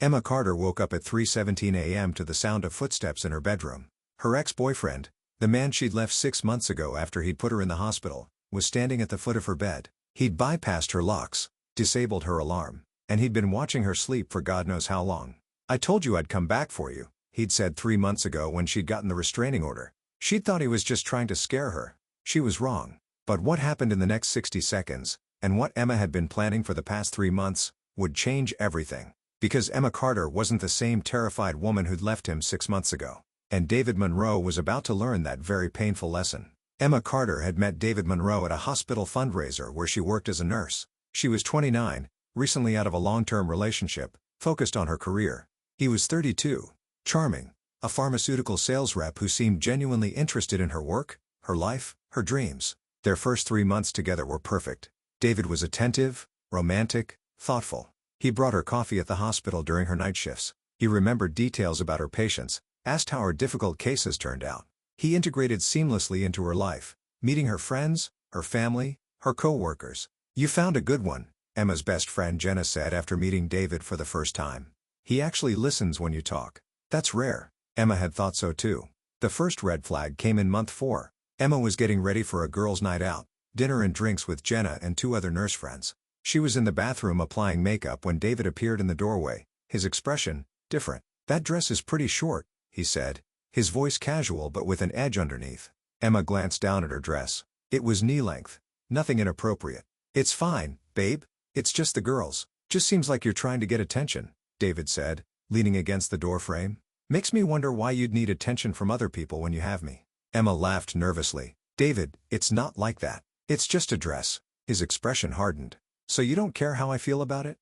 Emma Carter woke up at 3:17 a.m. to the sound of footsteps in her bedroom. Her ex-boyfriend, the man she'd left 6 months ago after he'd put her in the hospital, was standing at the foot of her bed. He'd bypassed her locks, disabled her alarm, and he'd been watching her sleep for God knows how long. "I told you I'd come back for you," he'd said 3 months ago when she'd gotten the restraining order. She'd thought he was just trying to scare her. She was wrong. But what happened in the next 60 seconds, and what Emma had been planning for the past 3 months, would change everything. Because Emma Carter wasn't the same terrified woman who'd left him 6 months ago. And David Monroe was about to learn that very painful lesson. Emma Carter had met David Monroe at a hospital fundraiser where she worked as a nurse. She was 29, recently out of a long-term relationship, focused on her career. He was 32, charming, a pharmaceutical sales rep who seemed genuinely interested in her work, her life, her dreams. Their first 3 months together were perfect. David was attentive, romantic, thoughtful. He brought her coffee at the hospital during her night shifts. He remembered details about her patients, asked how her difficult cases turned out. He integrated seamlessly into her life, meeting her friends, her family, her co-workers. "You found a good one," Emma's best friend Jenna said after meeting David for the first time. "He actually listens when you talk." That's rare. Emma had thought so too. The first red flag came in month 4. Emma was getting ready for a girls' night out, dinner and drinks with Jenna and 2 other nurse friends. She was in the bathroom applying makeup when David appeared in the doorway, his expression different. "That dress is pretty short," he said, his voice casual but with an edge underneath. Emma glanced down at her dress. It was knee-length. Nothing inappropriate. "It's fine, babe. It's just the girls. Just seems like you're trying to get attention," David said, leaning against the doorframe. "Makes me wonder why you'd need attention from other people when you have me." Emma laughed nervously. "David, it's not like that. It's just a dress." His expression hardened. "So you don't care how I feel about it?"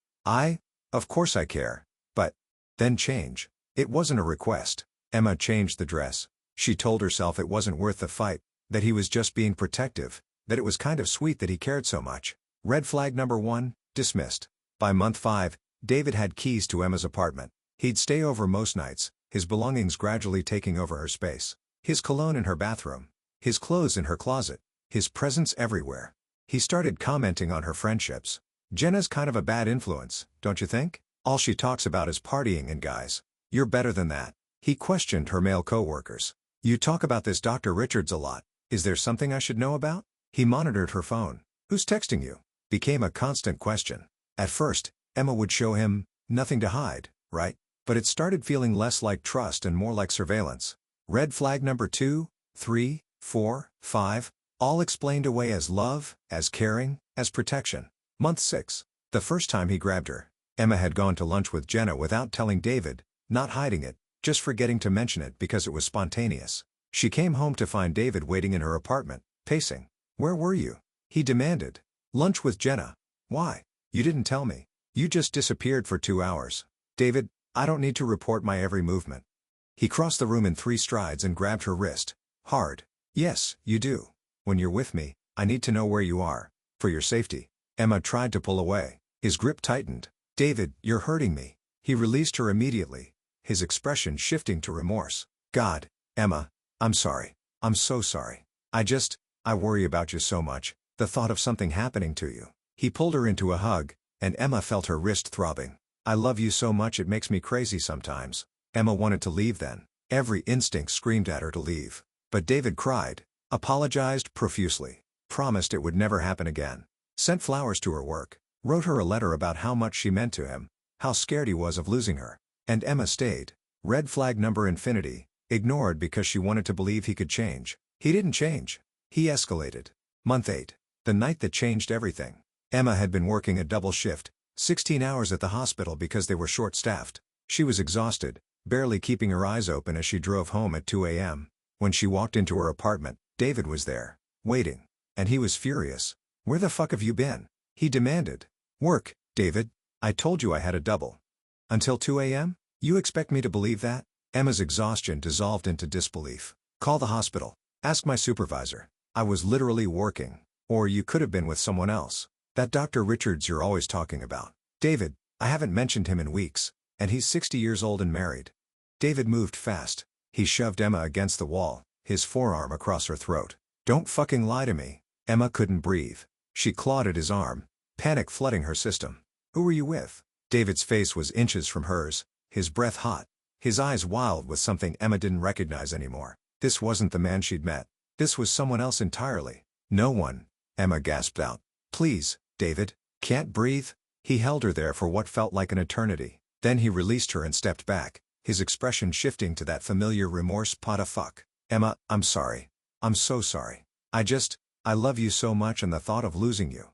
Of course I care. But then change." It wasn't a request. Emma changed the dress. She told herself it wasn't worth the fight, that he was just being protective, that it was kind of sweet that he cared so much. Red flag number 1, dismissed. By month 5, David had keys to Emma's apartment. He'd stay over most nights, his belongings gradually taking over her space. His cologne in her bathroom. His clothes in her closet. His presence everywhere. He started commenting on her friendships. "Jenna's kind of a bad influence, don't you think? All she talks about is partying and guys. You're better than that." He questioned her male co-workers. "You talk about this Dr. Richards a lot. Is there something I should know about?" He monitored her phone. "Who's texting you?" Became a constant question. At first, Emma would show him, nothing to hide, right? But it started feeling less like trust and more like surveillance. Red flag number 2, 3, 4, 5, all explained away as love, as caring, as protection. Month 6. The first time he grabbed her. Emma had gone to lunch with Jenna without telling David, not hiding it, just forgetting to mention it because it was spontaneous. She came home to find David waiting in her apartment, pacing. "Where were you?" he demanded. "Lunch with Jenna." "Why? You didn't tell me. You just disappeared for 2 hours." "David, I don't need to report my every movement." He crossed the room in 3 strides and grabbed her wrist. Hard. "Yes, you do. When you're with me, I need to know where you are. For your safety." Emma tried to pull away. His grip tightened. "David, you're hurting me." He released her immediately, his expression shifting to remorse. "God, Emma, I'm sorry. I'm so sorry. I worry about you so much, the thought of something happening to you." He pulled her into a hug, and Emma felt her wrist throbbing. "I love you so much it makes me crazy sometimes." Emma wanted to leave then. Every instinct screamed at her to leave. But David cried, apologized profusely, promised it would never happen again, sent flowers to her work, wrote her a letter about how much she meant to him, how scared he was of losing her. And Emma stayed. Red flag number infinity, ignored because she wanted to believe he could change. He didn't change. He escalated. Month 8. The night that changed everything. Emma had been working a double shift, 16 hours at the hospital because they were short-staffed. She was exhausted, barely keeping her eyes open as she drove home at 2 a.m. When she walked into her apartment, David was there, waiting. And he was furious. "Where the fuck have you been?" he demanded. "Work, David. I told you I had a double." "Until 2 a.m.? You expect me to believe that?" Emma's exhaustion dissolved into disbelief. "Call the hospital. Ask my supervisor. I was literally working. Or you could have been with someone else. That Dr. Richards you're always talking about. David, I haven't mentioned him in weeks, and he's 60 years old and married." David moved fast. He shoved Emma against the wall, his forearm across her throat. "Don't fucking lie to me." Emma couldn't breathe. She clawed at his arm, panic flooding her system. "Who were you with?" David's face was inches from hers, his breath hot, his eyes wild with something Emma didn't recognize anymore. This wasn't the man she'd met. This was someone else entirely. No one, Emma gasped out. Please, David. Can't breathe? He held her there for what felt like an eternity. Then he released her and stepped back, his expression shifting to that familiar remorse. "What the fuck? Emma, I'm sorry. I'm so sorry. I love you so much and the thought of losing you."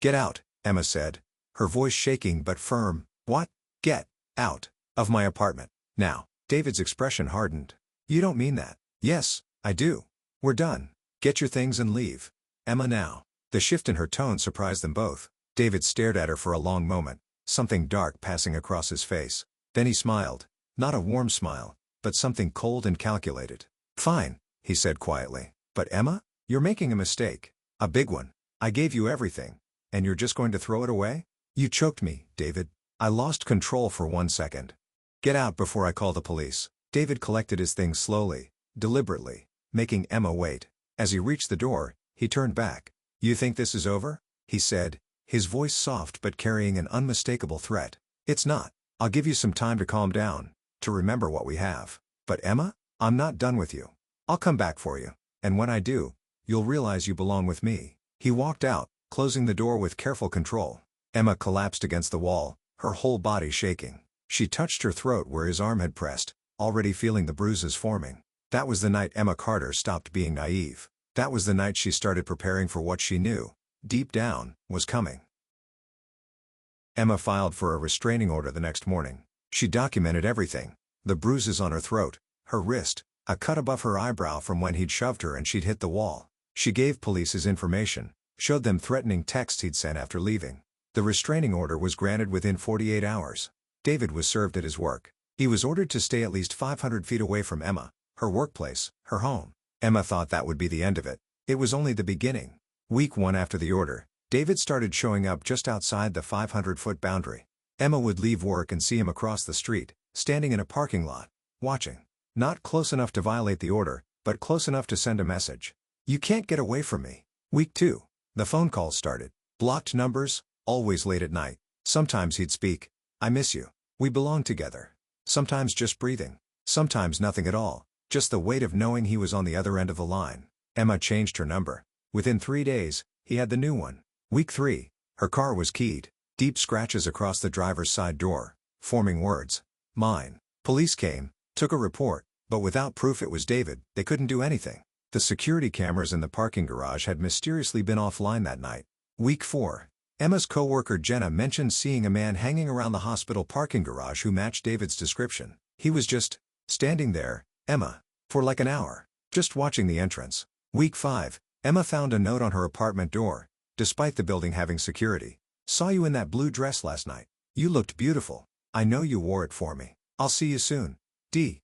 "Get out," Emma said, her voice shaking but firm. "What? Get out of my apartment now." David's expression hardened. "You don't mean that." "Yes, I do. We're done. Get your things and leave. Emma now." The shift in her tone surprised them both. David stared at her for a long moment, something dark passing across his face. Then he smiled. Not a warm smile, but something cold and calculated. "Fine," he said quietly. "But Emma, you're making a mistake. A big one. I gave you everything. And you're just going to throw it away? You choked me, David." I lost control for 1 second. "Get out before I call the police." David collected his things slowly, deliberately, making Emma wait. As he reached the door, he turned back. "You think this is over?" he said, his voice soft but carrying an unmistakable threat. "It's not. I'll give you some time to calm down, to remember what we have. But Emma, I'm not done with you. I'll come back for you. And when I do, you'll realize you belong with me." He walked out, closing the door with careful control. Emma collapsed against the wall, her whole body shaking. She touched her throat where his arm had pressed, already feeling the bruises forming. That was the night Emma Carter stopped being naive. That was the night she started preparing for what she knew, deep down, was coming. Emma filed for a restraining order the next morning. She documented everything: the bruises on her throat, her wrist, a cut above her eyebrow from when he'd shoved her and she'd hit the wall. She gave police his information, showed them threatening texts he'd sent after leaving. The restraining order was granted within 48 hours. David was served at his work. He was ordered to stay at least 500 feet away from Emma, her workplace, her home. Emma thought that would be the end of it. It was only the beginning. Week 1 after the order, David started showing up just outside the 500-foot boundary. Emma would leave work and see him across the street, standing in a parking lot, watching. Not close enough to violate the order, but close enough to send a message. "You can't get away from me." Week 2. The phone calls started. Blocked numbers, always late at night. Sometimes he'd speak, "I miss you. We belong together." Sometimes just breathing. Sometimes nothing at all, just the weight of knowing he was on the other end of the line. Emma changed her number. Within 3 days, he had the new one. Week 3. Her car was keyed. Deep scratches across the driver's side door, forming words. "Mine." Police came, took a report, but without proof it was David, they couldn't do anything. The security cameras in the parking garage had mysteriously been offline that night. Week 4. Emma's co-worker Jenna mentioned seeing a man hanging around the hospital parking garage who matched David's description. He was just standing there, Emma, for like an hour, just watching the entrance. Week 5. Emma found a note on her apartment door. "Despite the building having security, saw you in that blue dress last night. You looked beautiful. I know you wore it for me. I'll see you soon. D."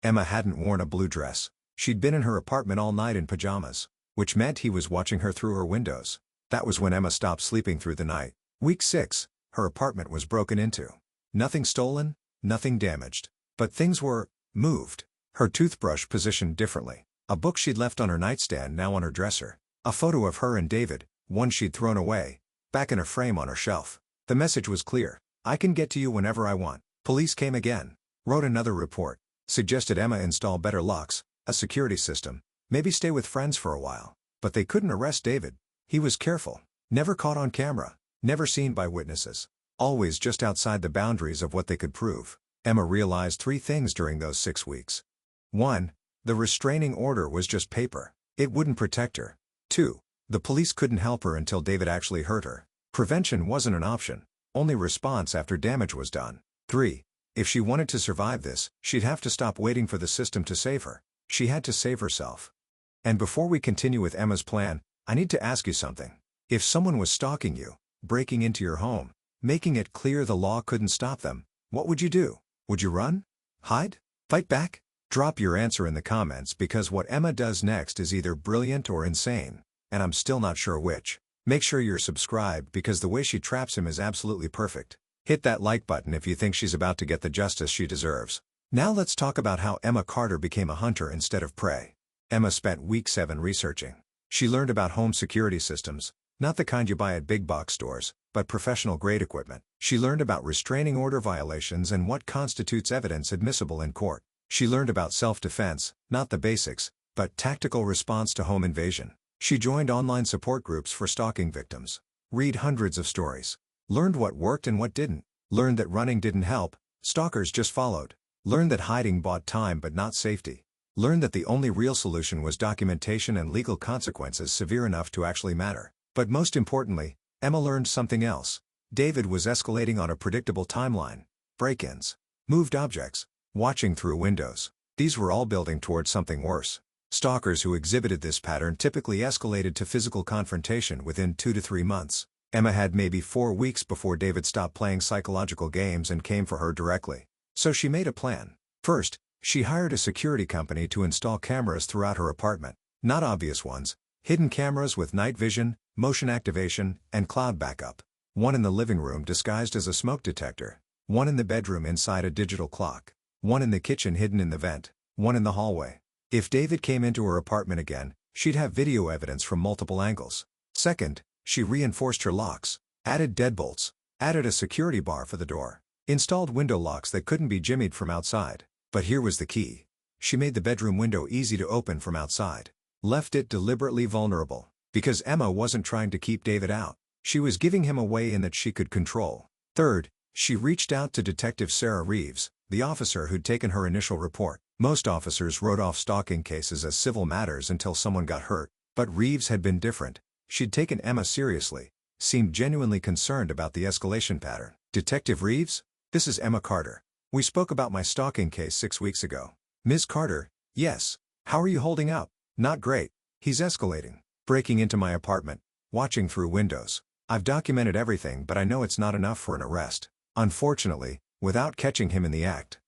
Emma hadn't worn a blue dress. She'd been in her apartment all night in pajamas, which meant he was watching her through her windows. That was when Emma stopped sleeping through the night. Week 6. Her apartment was broken into. Nothing stolen, nothing damaged. But things were moved. Her toothbrush positioned differently. A book she'd left on her nightstand now on her dresser. A photo of her and David, one she'd thrown away, back in a frame on her shelf. The message was clear: "I can get to you whenever I want." Police came again. Wrote another report. Suggested Emma install better locks, a security system, maybe stay with friends for a while. But they couldn't arrest David. He was careful. Never caught on camera. Never seen by witnesses. Always just outside the boundaries of what they could prove. Emma realized 3 things during those 6 weeks. 1. The restraining order was just paper. It wouldn't protect her. 2. The police couldn't help her until David actually hurt her. Prevention wasn't an option. Only response after damage was done. 3. If she wanted to survive this, she'd have to stop waiting for the system to save her. She had to save herself. And before we continue with Emma's plan, I need to ask you something. If someone was stalking you, breaking into your home, making it clear the law couldn't stop them, what would you do? Would you run? Hide? Fight back? Drop your answer in the comments, because what Emma does next is either brilliant or insane, and I'm still not sure which. Make sure you're subscribed, because the way she traps him is absolutely perfect. Hit that like button if you think she's about to get the justice she deserves. Now let's talk about how Emma Carter became a hunter instead of prey. Emma spent week 7 researching. She learned about home security systems, not the kind you buy at big box stores, but professional-grade equipment. She learned about restraining order violations and what constitutes evidence admissible in court. She learned about self-defense, not the basics, but tactical response to home invasion. She joined online support groups for stalking victims. Read hundreds of stories. Learned what worked and what didn't. Learned that running didn't help, stalkers just followed. Learned that hiding bought time but not safety. Learned that the only real solution was documentation and legal consequences severe enough to actually matter. But most importantly, Emma learned something else. David was escalating on a predictable timeline. Break-ins. Moved objects. Watching through windows. These were all building towards something worse. Stalkers who exhibited this pattern typically escalated to physical confrontation within 2 to 3 months. Emma had maybe 4 weeks before David stopped playing psychological games and came for her directly. So she made a plan. First, she hired a security company to install cameras throughout her apartment. Not obvious ones, hidden cameras with night vision, motion activation, and cloud backup. One in the living room disguised as a smoke detector. One in the bedroom inside a digital clock. One in the kitchen hidden in the vent. One in the hallway. If David came into her apartment again, she'd have video evidence from multiple angles. Second, she reinforced her locks, added deadbolts, added a security bar for the door, installed window locks that couldn't be jimmied from outside. But here was the key. She made the bedroom window easy to open from outside. Left it deliberately vulnerable. Because Emma wasn't trying to keep David out. She was giving him a way in that she could control. Third, she reached out to Detective Sarah Reeves, the officer who'd taken her initial report. Most officers wrote off stalking cases as civil matters until someone got hurt, but Reeves had been different. She'd taken Emma seriously, seemed genuinely concerned about the escalation pattern. Detective Reeves? This is Emma Carter. We spoke about my stalking case 6 weeks ago. Ms. Carter? Yes. How are you holding up? Not great. He's escalating. Breaking into my apartment. Watching through windows. I've documented everything, but I know it's not enough for an arrest. Unfortunately, without catching him in the act.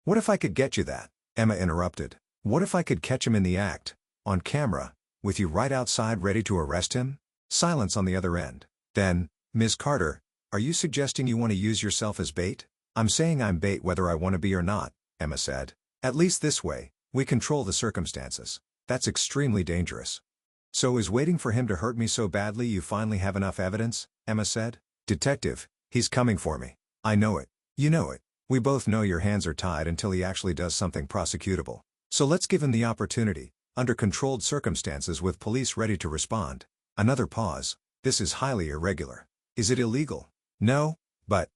What if I could get you that? Emma interrupted. What if I could catch him in the act, on camera, with you right outside ready to arrest him? Silence on the other end. Then, Ms. Carter, are you suggesting you want to use yourself as bait? I'm saying I'm bait whether I want to be or not, Emma said. At least this way, we control the circumstances. That's extremely dangerous. So is waiting for him to hurt me so badly you finally have enough evidence? Emma said. Detective, he's coming for me. I know it. You know it. We both know your hands are tied until he actually does something prosecutable. So let's give him the opportunity, under controlled circumstances with police ready to respond. Another pause. This is highly irregular. Is it illegal? No, but...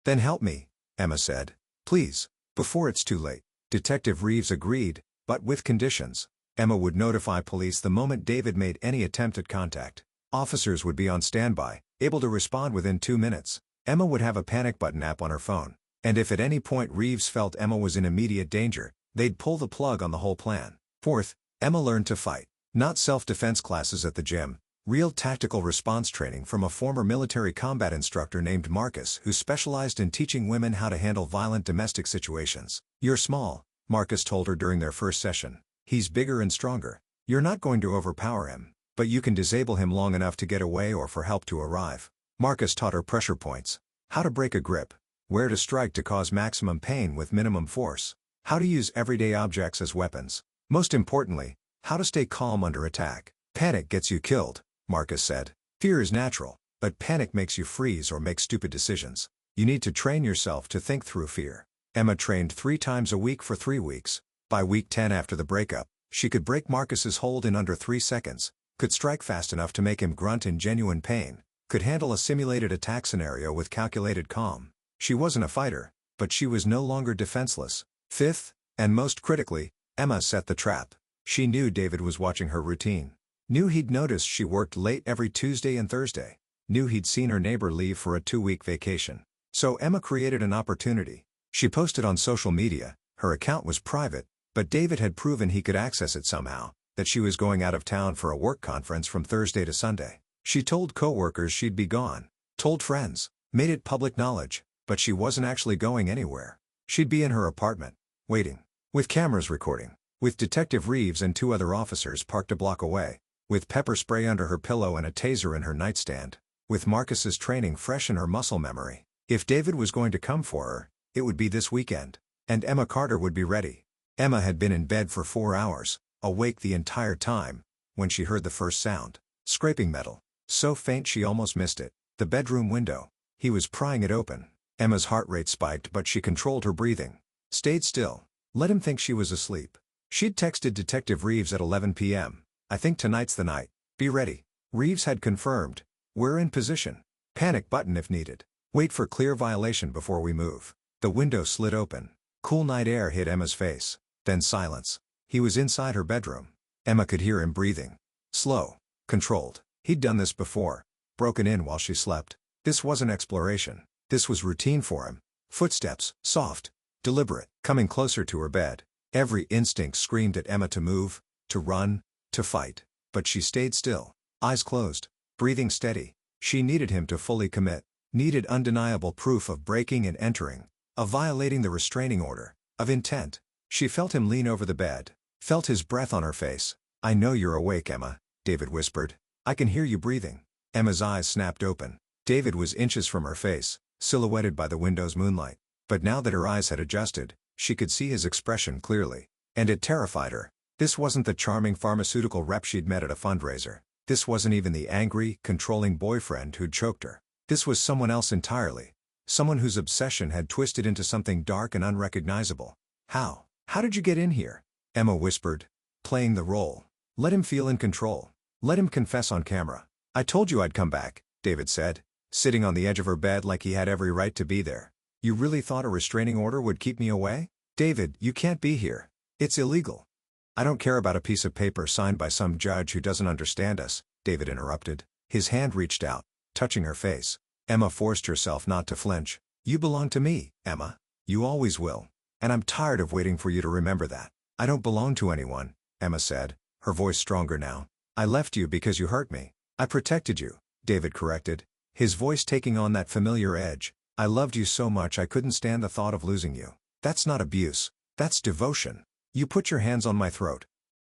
Then help me, Emma said. Please, before it's too late. Detective Reeves agreed, but with conditions. Emma would notify police the moment David made any attempt at contact. Officers would be on standby, able to respond within 2 minutes. Emma would have a panic button app on her phone. And if at any point Reeves felt Emma was in immediate danger, they'd pull the plug on the whole plan. Fourth, Emma learned to fight. Not self-defense classes at the gym, real tactical response training from a former military combat instructor named Marcus who specialized in teaching women how to handle violent domestic situations. You're small, Marcus told her during their first session. He's bigger and stronger. You're not going to overpower him, but you can disable him long enough to get away or for help to arrive. Marcus taught her pressure points, how to break a grip, where to strike to cause maximum pain with minimum force, how to use everyday objects as weapons. Most importantly, how to stay calm under attack. Panic gets you killed, Marcus said. Fear is natural, but panic makes you freeze or make stupid decisions. You need to train yourself to think through fear. Emma trained 3 times a week for 3 weeks. By week 10 after the breakup, she could break Marcus's hold in under 3 seconds, could strike fast enough to make him grunt in genuine pain, could handle a simulated attack scenario with calculated calm. She wasn't a fighter, but she was no longer defenseless. Fifth, and most critically, Emma set the trap. She knew David was watching her routine. Knew he'd noticed she worked late every Tuesday and Thursday. Knew he'd seen her neighbor leave for a 2-week vacation. So Emma created an opportunity. She posted on social media. Her account was private, but David had proven he could access it somehow, that she was going out of town for a work conference from Thursday to Sunday. She told coworkers she'd be gone. Told friends. Made it public knowledge. But she wasn't actually going anywhere. She'd be in her apartment, waiting. With cameras recording. With Detective Reeves and 2 other officers parked a block away. With pepper spray under her pillow and a taser in her nightstand. With Marcus's training fresh in her muscle memory. If David was going to come for her, it would be this weekend. And Emma Carter would be ready. Emma had been in bed for 4 hours, awake the entire time, when she heard the first sound. Scraping metal. So faint she almost missed it. The bedroom window. He was prying it open. Emma's heart rate spiked, but she controlled her breathing. Stayed still. Let him think she was asleep. She'd texted Detective Reeves at 11 p.m. "I think tonight's the night. Be ready." Reeves had confirmed. "We're in position. Panic button if needed. Wait for clear violation before we move." The window slid open. Cool night air hit Emma's face. Then silence. He was inside her bedroom. Emma could hear him breathing. Slow. Controlled. He'd done this before. Broken in while she slept. This wasn't exploration. This was routine for him. Footsteps, soft, deliberate, coming closer to her bed. Every instinct screamed at Emma to move, to run, to fight. But she stayed still, eyes closed, breathing steady. She needed him to fully commit, needed undeniable proof of breaking and entering, of violating the restraining order, of intent. She felt him lean over the bed, felt his breath on her face. "I know you're awake, Emma," David whispered. "I can hear you breathing." Emma's eyes snapped open. David was inches from her face, silhouetted by the window's moonlight. But now that her eyes had adjusted, she could see his expression clearly. And it terrified her. This wasn't the charming pharmaceutical rep she'd met at a fundraiser. This wasn't even the angry, controlling boyfriend who'd choked her. This was someone else entirely. Someone whose obsession had twisted into something dark and unrecognizable. "How? How did you get in here?" Emma whispered, playing the role. Let him feel in control. Let him confess on camera. "I told you I'd come back," David said, sitting on the edge of her bed like he had every right to be there. "You really thought a restraining order would keep me away?" "David, you can't be here. It's illegal." "I don't care about a piece of paper signed by some judge who doesn't understand us," David interrupted. His hand reached out, touching her face. Emma forced herself not to flinch. "You belong to me, Emma. You always will. And I'm tired of waiting for you to remember that." "I don't belong to anyone," Emma said, her voice stronger now. "I left you because you hurt me." "I protected you," David corrected, his voice taking on that familiar edge. "I loved you so much I couldn't stand the thought of losing you. That's not abuse. That's devotion. You put your hands on my throat.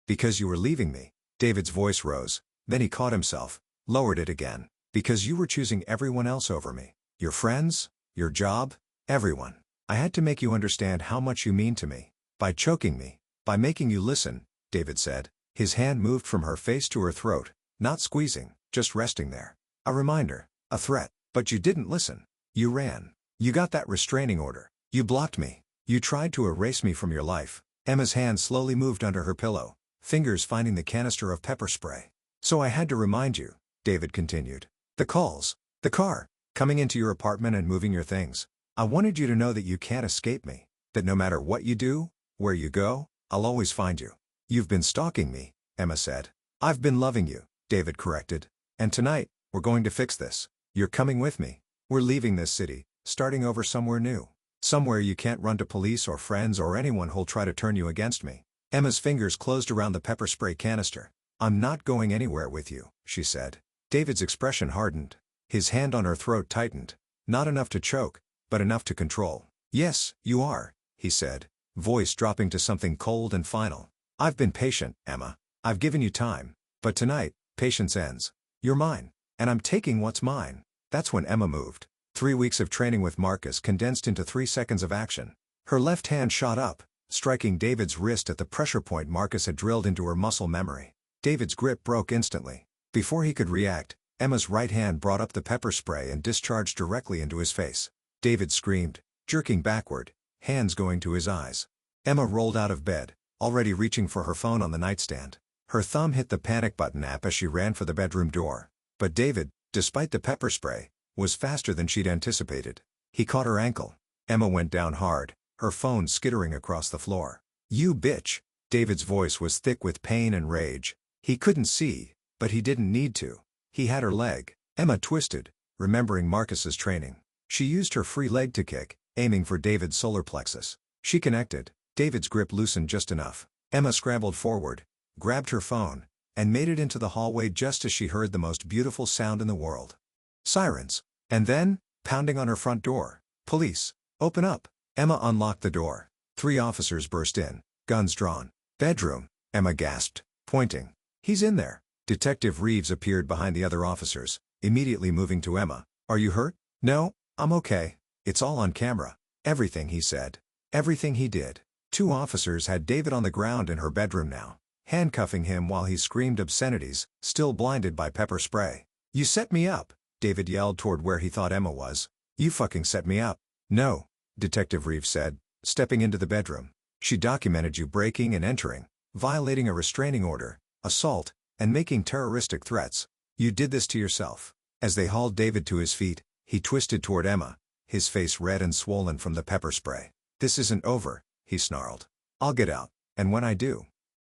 Because you were leaving me." David's voice rose, then he caught himself, lowered it again. "Because you were choosing everyone else over me. Your friends, your job, everyone. I had to make you understand how much you mean to me. By choking me, by making you listen," David said. His hand moved from her face to her throat, not squeezing, just resting there. "A reminder, a threat. But you didn't listen. You ran. You got that restraining order. You blocked me. You tried to erase me from your life." Emma's hand slowly moved under her pillow, fingers finding the canister of pepper spray. "So I had to remind you," David continued. "The calls, the car, coming into your apartment and moving your things. I wanted you to know that you can't escape me, that no matter what you do, where you go, I'll always find you." "You've been stalking me," Emma said. "I've been loving you," David corrected. "And tonight, we're going to fix this. You're coming with me. We're leaving this city, starting over somewhere new. Somewhere you can't run to police or friends or anyone who'll try to turn you against me." Emma's fingers closed around the pepper spray canister. "I'm not going anywhere with you," she said. David's expression hardened. His hand on her throat tightened. Not enough to choke, but enough to control. "Yes, you are," he said, voice dropping to something cold and final. "I've been patient, Emma. I've given you time. But tonight, patience ends. You're mine. And I'm taking what's mine." That's when Emma moved. 3 weeks of training with Marcus condensed into 3 seconds of action. Her left hand shot up, striking David's wrist at the pressure point Marcus had drilled into her muscle memory. David's grip broke instantly. Before he could react, Emma's right hand brought up the pepper spray and discharged directly into his face. David screamed, jerking backward, hands going to his eyes. Emma rolled out of bed, already reaching for her phone on the nightstand. Her thumb hit the panic button app as she ran for the bedroom door. But David, despite the pepper spray, was faster than she'd anticipated. He caught her ankle. Emma went down hard, her phone skittering across the floor. "You bitch!" David's voice was thick with pain and rage. He couldn't see, but he didn't need to. He had her leg. Emma twisted, remembering Marcus's training. She used her free leg to kick, aiming for David's solar plexus. She connected. David's grip loosened just enough. Emma scrambled forward, grabbed her phone, and made it into the hallway just as she heard the most beautiful sound in the world. Sirens. And then, pounding on her front door. "Police, open up." Emma unlocked the door. 3 officers burst in, guns drawn. "Bedroom," Emma gasped, pointing. "He's in there." Detective Reeves appeared behind the other officers, immediately moving to Emma. "Are you hurt?" "No, I'm okay. It's all on camera." "Everything he said. Everything he did." 2 officers had David on the ground in her bedroom now, handcuffing him while he screamed obscenities, still blinded by pepper spray. "You set me up," David yelled toward where he thought Emma was. "You fucking set me up." "No," Detective Reeves said, stepping into the bedroom. "She documented you breaking and entering, violating a restraining order, assault, and making terroristic threats. You did this to yourself." As they hauled David to his feet, he twisted toward Emma, his face red and swollen from the pepper spray. "This isn't over," he snarled. "I'll get out, and when I do—"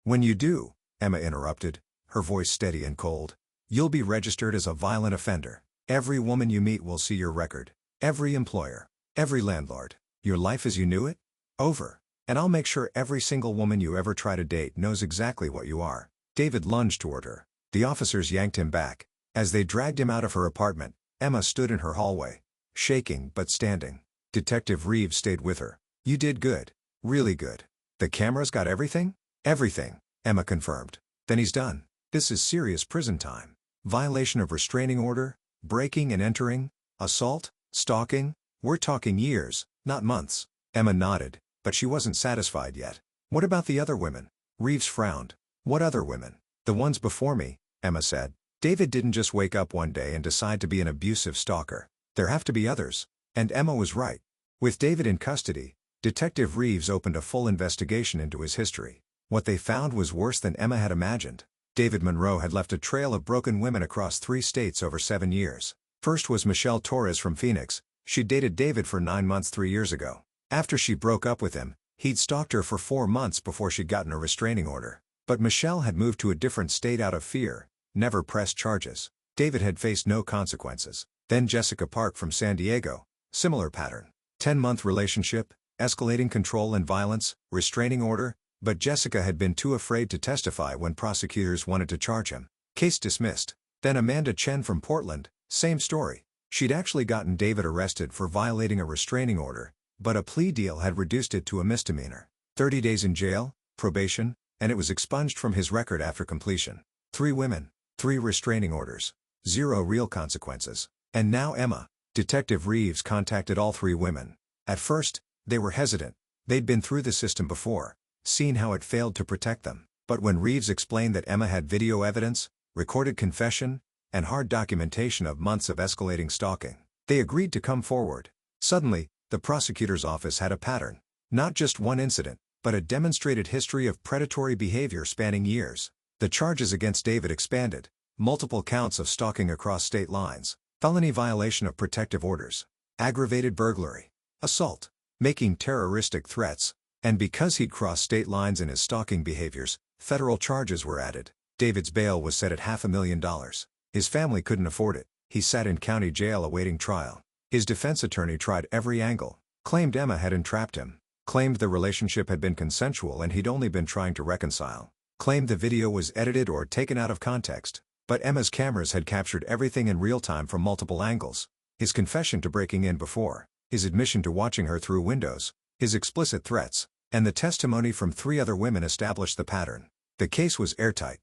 "When you do," Emma interrupted, her voice steady and cold, "you'll be registered as a violent offender. Every woman you meet will see your record. Every employer. Every landlord. Your life as you knew it? Over. And I'll make sure every single woman you ever try to date knows exactly what you are." David lunged toward her. The officers yanked him back. As they dragged him out of her apartment, Emma stood in her hallway, shaking but standing. Detective Reeves stayed with her. "You did good. Really good. The cameras got everything?" "Everything," Emma confirmed. "Then he's done. This is serious prison time. Violation of restraining order, breaking and entering, assault, stalking. We're talking years, not months." Emma nodded, but she wasn't satisfied yet. "What about the other women?" Reeves frowned. "What other women?" "The ones before me," Emma said. "David didn't just wake up one day and decide to be an abusive stalker. There have to be others." And Emma was right. With David in custody, Detective Reeves opened a full investigation into his history. What they found was worse than Emma had imagined. David Monroe had left a trail of broken women across 3 states over 7 years. First was Michelle Torres from Phoenix. She'd dated David for 9 months 3 years ago. After she broke up with him, he'd stalked her for 4 months before she'd gotten a restraining order. But Michelle had moved to a different state out of fear, never pressed charges. David had faced no consequences. Then Jessica Park from San Diego. Similar pattern. 10-month relationship, escalating control and violence, restraining order, but Jessica had been too afraid to testify when prosecutors wanted to charge him. Case dismissed. Then Amanda Chen from Portland, same story. She'd actually gotten David arrested for violating a restraining order, but a plea deal had reduced it to a misdemeanor. 30 days in jail, probation, and it was expunged from his record after completion. 3 women, 3 restraining orders, 0 real consequences. And now Emma. Detective Reeves contacted all 3 women. At first, they were hesitant. They'd been through the system before, seen how it failed to protect them. But when Reeves explained that Emma had video evidence, recorded confession, and hard documentation of months of escalating stalking, they agreed to come forward. Suddenly, the prosecutor's office had a pattern. Not just one incident, but a demonstrated history of predatory behavior spanning years. The charges against David expanded. Multiple counts of stalking across state lines, felony violation of protective orders, aggravated burglary, assault, making terroristic threats, and because he'd crossed state lines in his stalking behaviors, federal charges were added. David's bail was set at $500,000. His family couldn't afford it. He sat in county jail awaiting trial. His defense attorney tried every angle, claimed Emma had entrapped him, claimed the relationship had been consensual and he'd only been trying to reconcile, claimed the video was edited or taken out of context. But Emma's cameras had captured everything in real time from multiple angles. His confession to breaking in before, his admission to watching her through windows, his explicit threats, and the testimony from 3 other women established the pattern. The case was airtight.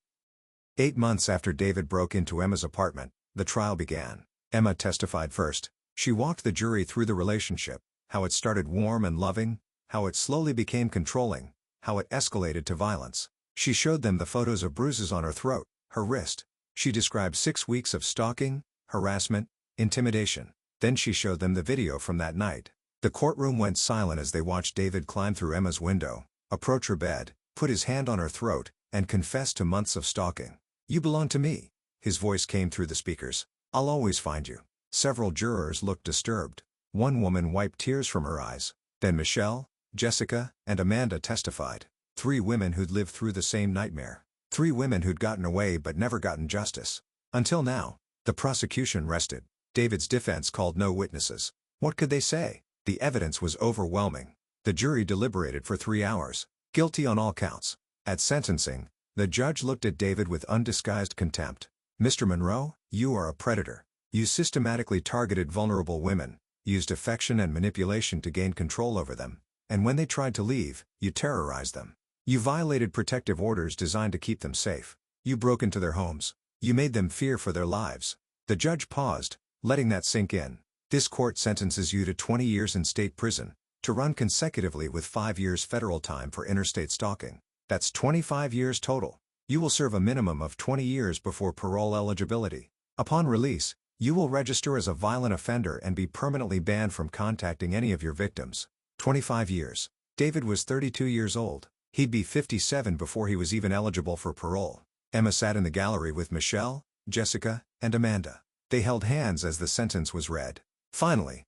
8 months after David broke into Emma's apartment, the trial began. Emma testified first. She walked the jury through the relationship, how it started warm and loving, how it slowly became controlling, how it escalated to violence. She showed them the photos of bruises on her throat, her wrist. She described 6 weeks of stalking, harassment, intimidation. Then she showed them the video from that night. The courtroom went silent as they watched David climb through Emma's window, approach her bed, put his hand on her throat, and confess to months of stalking. "You belong to me," his voice came through the speakers. "I'll always find you." Several jurors looked disturbed. One woman wiped tears from her eyes. Then Michelle, Jessica, and Amanda testified. 3 women who'd lived through the same nightmare. 3 women who'd gotten away but never gotten justice. Until now, the prosecution rested. David's defense called no witnesses. What could they say? The evidence was overwhelming. The jury deliberated for 3 hours. Guilty on all counts. At sentencing, the judge looked at David with undisguised contempt. "Mr. Monroe, you are a predator. You systematically targeted vulnerable women, used affection and manipulation to gain control over them, and when they tried to leave, you terrorized them. You violated protective orders designed to keep them safe. You broke into their homes. You made them fear for their lives." The judge paused, letting that sink in. "This court sentences you to 20 years in state prison, to run consecutively with 5 years federal time for interstate stalking. That's 25 years total. You will serve a minimum of 20 years before parole eligibility. Upon release, You will register as a violent offender and be permanently banned from contacting any of your victims. 25 years. David was 32 years old. He'd be 57 before he was even eligible for parole. Emma sat in the gallery with Michelle, Jessica, and Amanda. They held hands as the sentence was read. Finally,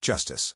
justice.